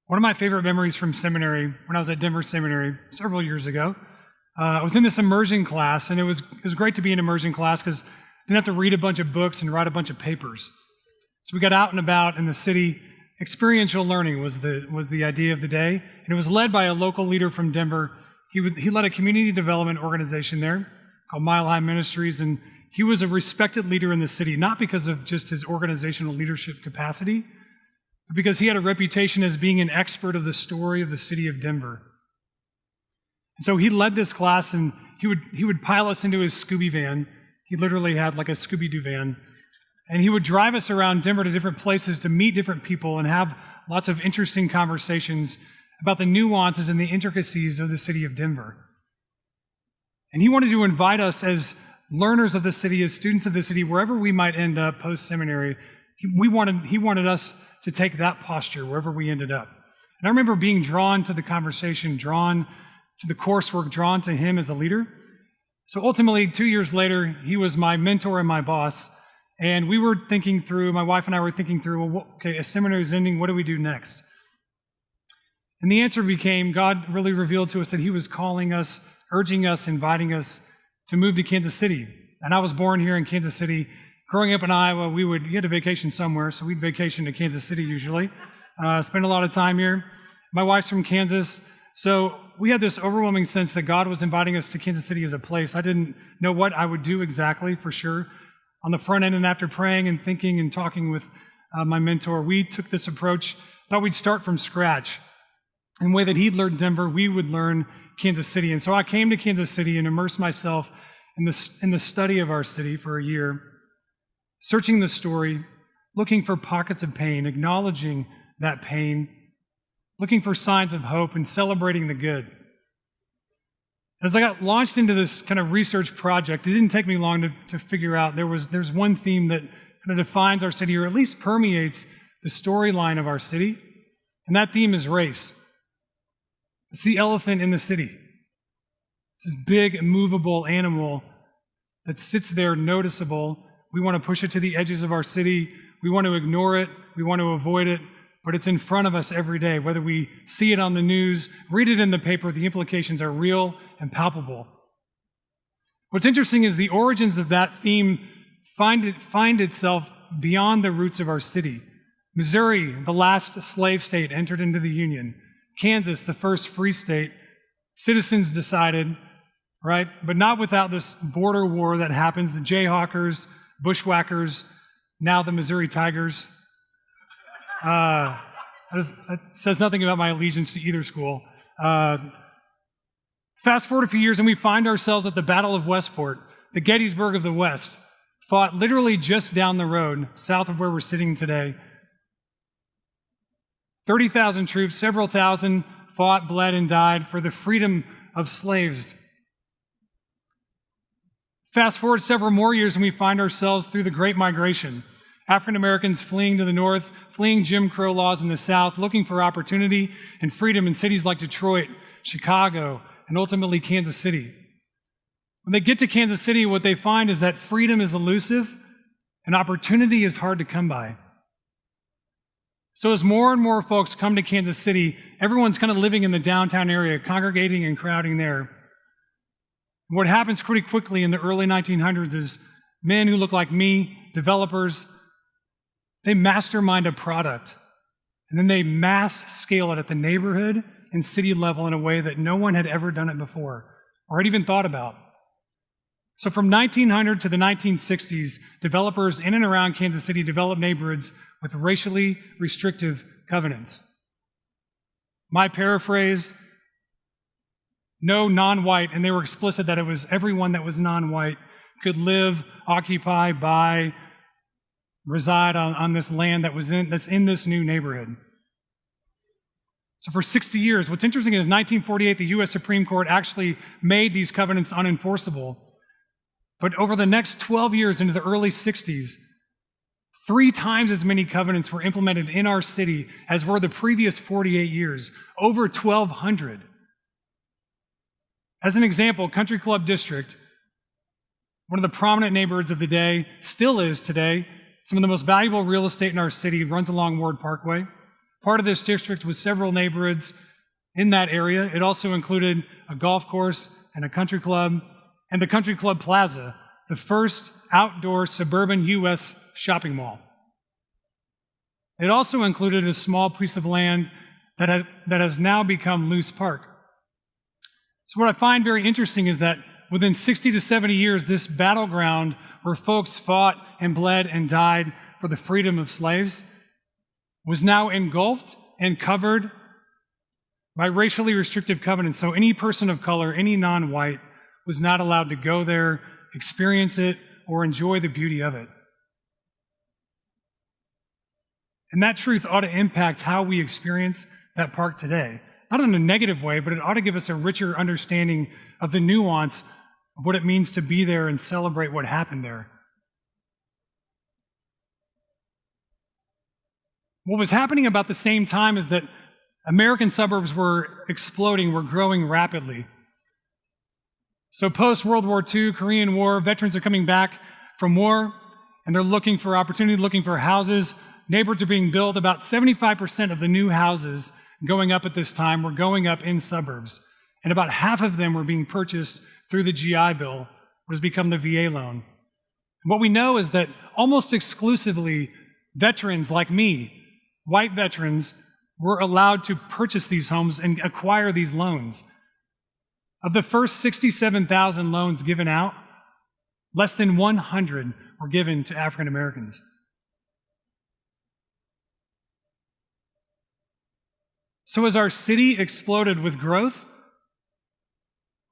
One of my favorite memories from seminary, when I was at Denver Seminary several years ago, I was in this immersion class, and it was great to be in immersion class because I didn't have to read a bunch of books and write a bunch of papers. So we got out and about in the city. Experiential learning was the idea of the day, and it was led by a local leader from Denver. He led a community development organization there called Mile High Ministries, and he was a respected leader in the city, not because of just his organizational leadership capacity, but because he had a reputation as being an expert of the story of the city of Denver. And so he led this class, and he would pile us into his Scooby van. He literally had like a Scooby-Doo van. And he would drive us around Denver to different places to meet different people and have lots of interesting conversations about the nuances and the intricacies of the city of Denver. And he wanted to invite us as learners of the city, as students of the city, wherever we might end up post-seminary. He wanted us to take that posture wherever we ended up. And I remember being drawn to the conversation, drawn to the coursework, drawn to him as a leader. So ultimately, 2 years later, he was my mentor and my boss. And we were thinking through, my wife and I were thinking through, well, okay, a seminary is ending, what do we do next? And the answer became, God really revealed to us that he was calling us, urging us, inviting us to move to Kansas City. And I was born here in Kansas City. Growing up in Iowa, you had a vacation somewhere, so we'd vacation to Kansas City usually. Spend a lot of time here. My wife's from Kansas, so we had this overwhelming sense that God was inviting us to Kansas City as a place. I didn't know what I would do exactly, for sure. On the front end, and after praying and thinking and talking with my mentor, we took this approach, thought we'd start from scratch. In the way that he'd learned Denver, we would learn Kansas City. And so I came to Kansas City and immersed myself in the study of our city for a year, searching the story, looking for pockets of pain, acknowledging that pain, looking for signs of hope, and celebrating the good. As I got launched into this kind of research project, it didn't take me long to figure out there's one theme that kind of defines our city, or at least permeates the storyline of our city, and that theme is race. It's the elephant in the city. It's this big, immovable animal that sits there noticeable. We want to push it to the edges of our city. We want to ignore it. We want to avoid it. But it's in front of us every day. Whether we see it on the news, read it in the paper, the implications are real and palpable. What's interesting is the origins of that theme find itself beyond the roots of our city. Missouri, the last slave state, entered into the Union. Kansas, the first free state, citizens decided, right? But not without this border war that happens, the Jayhawkers, bushwhackers, now the Missouri Tigers. That says nothing about my allegiance to either school. Fast forward a few years, and we find ourselves at the Battle of Westport, the Gettysburg of the West, fought literally just down the road, south of where we're sitting today. 30,000 troops, several thousand fought, bled, and died for the freedom of slaves. Fast forward several more years, and we find ourselves through the Great Migration. African Americans fleeing to the north, fleeing Jim Crow laws in the south, looking for opportunity and freedom in cities like Detroit, Chicago, and ultimately Kansas City. When they get to Kansas City, what they find is that freedom is elusive and opportunity is hard to come by. So as more and more folks come to Kansas City, everyone's kind of living in the downtown area, congregating and crowding there. What happens pretty quickly in the early 1900s is men who look like me, developers, they mastermind a product, and then they mass scale it at the neighborhood and city level in a way that no one had ever done it before or had even thought about. So from 1900 to the 1960s, developers in and around Kansas City developed neighborhoods with racially restrictive covenants. My paraphrase, no non-white, and they were explicit that it was everyone that was non-white could live, occupy, buy, reside on this land that's in this new neighborhood. So for 60 years, what's interesting is 1948, the U.S. Supreme Court actually made these covenants unenforceable. But over the next 12 years into the early 60s, 3 times as many covenants were implemented in our city as were the previous 48 years, over 1,200. As an example, Country Club District, one of the prominent neighborhoods of the day, still is today. Some of the most valuable real estate in our city runs along Ward Parkway. Part of this district was several neighborhoods in that area. It also included a golf course and a country club, and the Country Club Plaza, the first outdoor suburban U.S. shopping mall. It also included a small piece of land that has now become Luce Park. So what I find very interesting is that within 60 to 70 years, this battleground where folks fought and bled and died for the freedom of slaves was now engulfed and covered by racially restrictive covenants. So any person of color, any non-white, was not allowed to go there, experience it, or enjoy the beauty of it. And that truth ought to impact how we experience that park today. Not in a negative way, but it ought to give us a richer understanding of the nuance of what it means to be there and celebrate what happened there. What was happening about the same time is that American suburbs were exploding, were growing rapidly. So post-World War II, Korean War, veterans are coming back from war, and they're looking for opportunity, looking for houses. Neighborhoods are being built. About 75% of the new houses going up at this time were going up in suburbs. And about half of them were being purchased through the GI Bill, which has become the VA loan. And what we know is that almost exclusively veterans like me, white veterans, were allowed to purchase these homes and acquire these loans. Of the first 67,000 loans given out, less than 100 were given to African Americans. So as our city exploded with growth,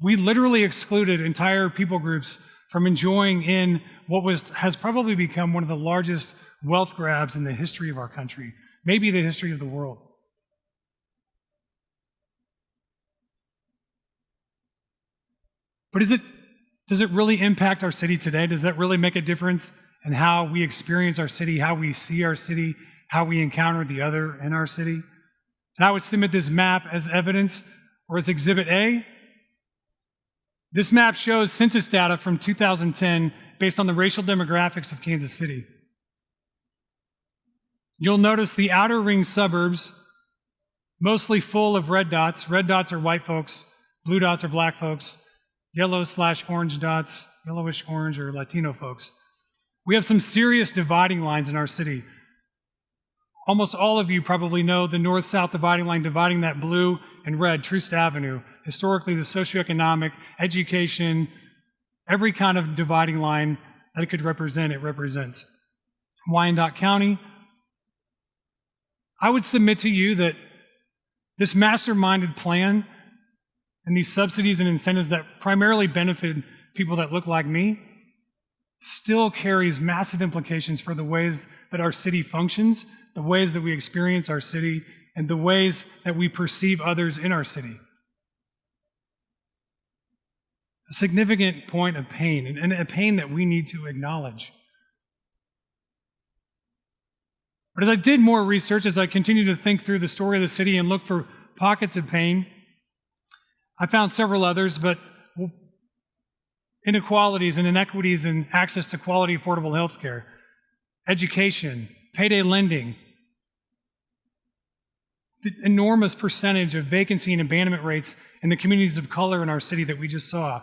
we literally excluded entire people groups from enjoying in what has probably become one of the largest wealth grabs in the history of our country, maybe the history of the world. But does it really impact our city today? Does that really make a difference in how we experience our city, how we see our city, how we encounter the other in our city? And I would submit this map as evidence, or as Exhibit A. This map shows census data from 2010 based on the racial demographics of Kansas City. You'll notice the outer ring suburbs, mostly full of red dots. Red dots are white folks, blue dots are black folks, yellow/orange dots, yellowish orange, are Latino folks. We have some serious dividing lines in our city. Almost all of you probably know the north-south dividing line dividing that blue and red, Troost Avenue. Historically, the socioeconomic, education, every kind of dividing line that it could represent, it represents. Wyandotte County. I would submit to you that this masterminded plan and these subsidies and incentives that primarily benefit people that look like me still carries massive implications for the ways that our city functions, the ways that we experience our city, and the ways that we perceive others in our city. A significant point of pain, and a pain that we need to acknowledge. But as I did more research, as I continued to think through the story of the city and look for pockets of pain, I found several others, but inequalities and inequities in access to quality, affordable health care, education, payday lending, the enormous percentage of vacancy and abandonment rates in the communities of color in our city that we just saw.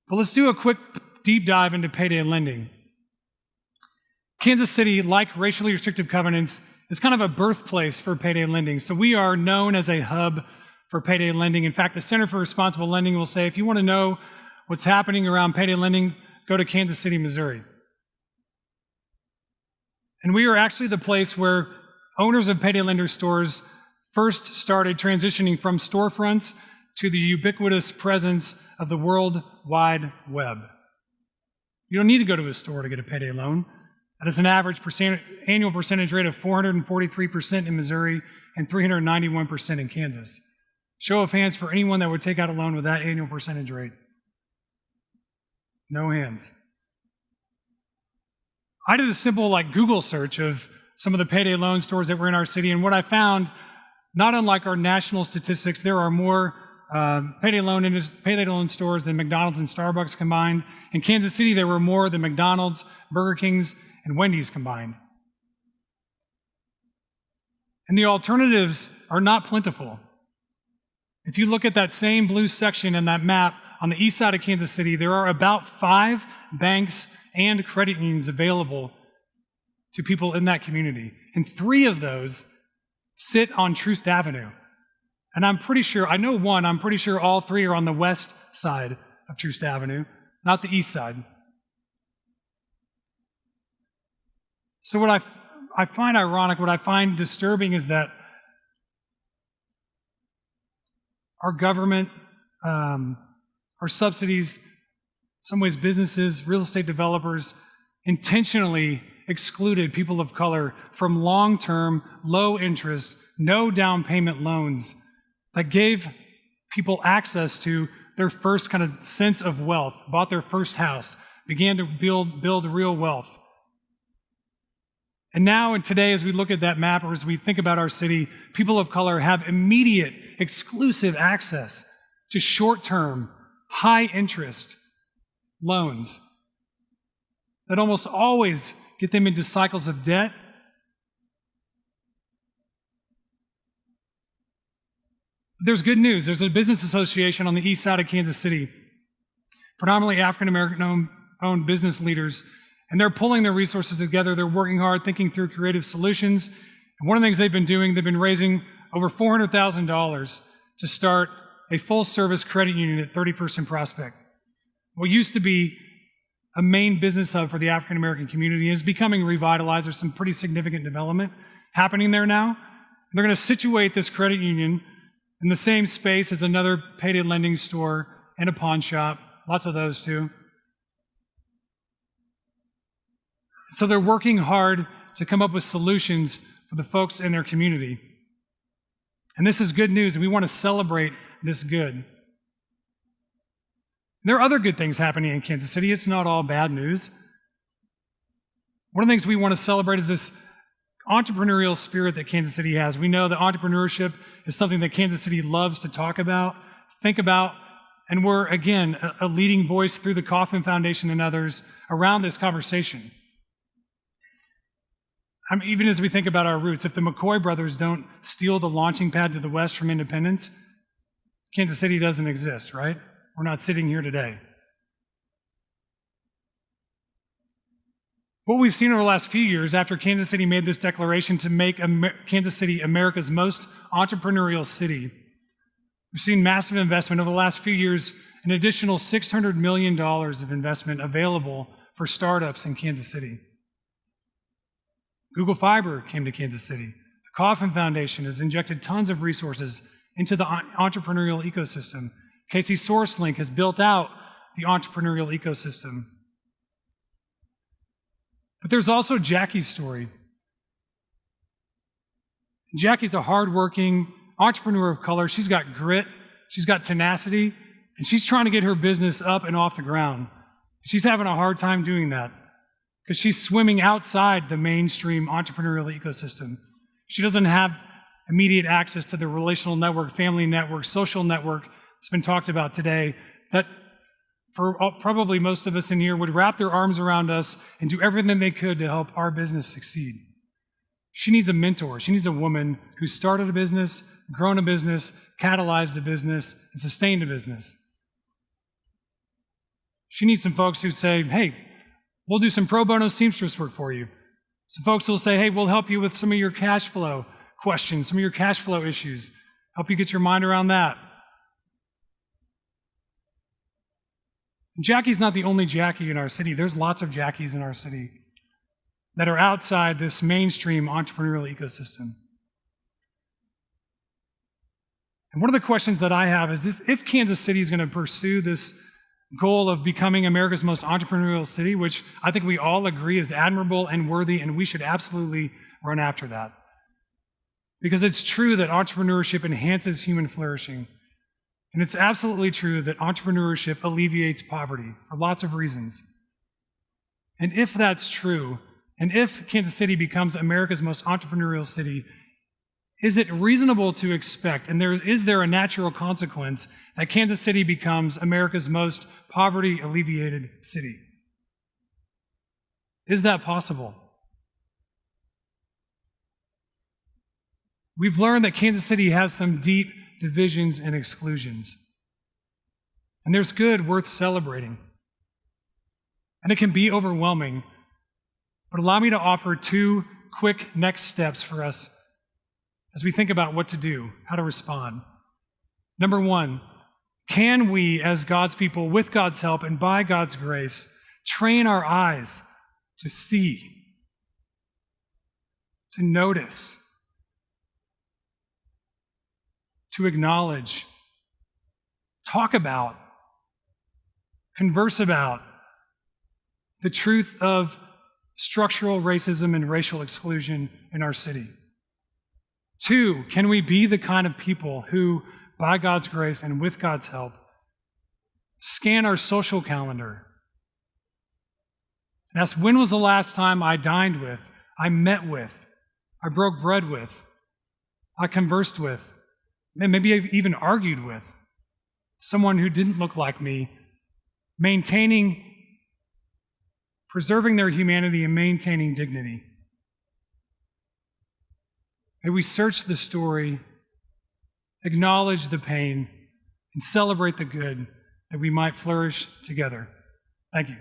But let's do a quick deep dive into payday lending. Kansas City, like racially restrictive covenants, is kind of a birthplace for payday lending. So we are known as a hub for payday lending. In fact, the Center for Responsible Lending will say, if you want to know what's happening around payday lending, go to Kansas City, Missouri. And we are actually the place where owners of payday lender stores first started transitioning from storefronts to the ubiquitous presence of the World Wide Web. You don't need to go to a store to get a payday loan. That is an average annual percentage rate of 443% in Missouri and 391% in Kansas. Show of hands for anyone that would take out a loan with that annual percentage rate. No hands. I did a simple Google search of some of the payday loan stores that were in our city, and what I found, not unlike our national statistics, there are more payday loan stores than McDonald's and Starbucks combined. In Kansas City, there were more than McDonald's, Burger King's, and Wendy's combined. And the alternatives are not plentiful. If you look at that same blue section in that map on the east side of Kansas City, there are about 5 banks and credit unions available to people in that community. And 3 of those sit on Troost Avenue. And I'm pretty sure all 3 are on the west side of Troost Avenue, not the east side. So what I find ironic, what I find disturbing is that our government, our subsidies, in some ways businesses, real estate developers, intentionally excluded people of color from long-term, low-interest, no down payment loans that gave people access to their first kind of sense of wealth, bought their first house, began to build real wealth. And now and today, as we look at that map or as we think about our city, people of color have immediate, exclusive access to short-term, high-interest loans that almost always get them into cycles of debt. There's good news. There's a business association on the east side of Kansas City, predominantly African-American-owned business leaders, and they're pulling their resources together. They're working hard, thinking through creative solutions. And one of the things they've been raising over $400,000 to start a full-service credit union at 31st and Prospect. What used to be a main business hub for the African-American community is becoming revitalized. There's some pretty significant development happening there now. They're going to situate this credit union in the same space as another payday lending store and a pawn shop, lots of those too. So they're working hard to come up with solutions for the folks in their community. And this is good news, and we want to celebrate this good. There are other good things happening in Kansas City. It's not all bad news. One of the things we want to celebrate is this entrepreneurial spirit that Kansas City has. We know that entrepreneurship is something that Kansas City loves to talk about, think about, and we're, again, a leading voice through the Kauffman Foundation and others around this conversation. Even as we think about our roots, if the McCoy brothers don't steal the launching pad to the west from independence, Kansas City doesn't exist, right? We're not sitting here today. What we've seen over the last few years, after Kansas City made this declaration to make Kansas City America's most entrepreneurial city, we've seen massive investment over the last few years, an additional $600 million of investment available for startups in Kansas City. Google Fiber came to Kansas City. The Kauffman Foundation has injected tons of resources into the entrepreneurial ecosystem. KC SourceLink has built out the entrepreneurial ecosystem. But there's also Jackie's story. Jackie's a hardworking entrepreneur of color. She's got grit, she's got tenacity, and she's trying to get her business up and off the ground. She's having a hard time doing that because she's swimming outside the mainstream entrepreneurial ecosystem. She doesn't have immediate access to the relational network, family network, social network that's been talked about today, that for probably most of us in here would wrap their arms around us and do everything they could to help our business succeed. She needs a mentor. She needs a woman who started a business, grown a business, catalyzed a business, and sustained a business. She needs some folks who say, hey, we'll do some pro bono seamstress work for you. Some folks will say, hey, we'll help you with some of your cash flow questions, some of your cash flow issues, help you get your mind around that. Jackie's not the only Jackie in our city. There's lots of Jackies in our city that are outside this mainstream entrepreneurial ecosystem. And one of the questions that I have is if Kansas City is going to pursue this goal of becoming America's most entrepreneurial city, which I think we all agree is admirable and worthy, and we should absolutely run after that. Because it's true that entrepreneurship enhances human flourishing. And it's absolutely true that entrepreneurship alleviates poverty for lots of reasons. And if that's true, and if Kansas City becomes America's most entrepreneurial city, is it reasonable to expect, and is there a natural consequence, that Kansas City becomes America's most poverty-alleviated city? Is that possible? We've learned that Kansas City has some deep divisions and exclusions. And there's good worth celebrating. And it can be overwhelming. But allow me to offer 2 quick next steps for us as we think about what to do, how to respond. Number 1, can we, as God's people, with God's help and by God's grace, train our eyes to see, to notice, to acknowledge, talk about, converse about the truth of structural racism and racial exclusion in our city? 2, can we be the kind of people who, by God's grace and with God's help, scan our social calendar and ask, when was the last time I dined with, I met with, I broke bread with, I conversed with, and maybe I've even argued with someone who didn't look like me, preserving their humanity and maintaining dignity? May we search the story, acknowledge the pain, and celebrate the good, that we might flourish together. Thank you.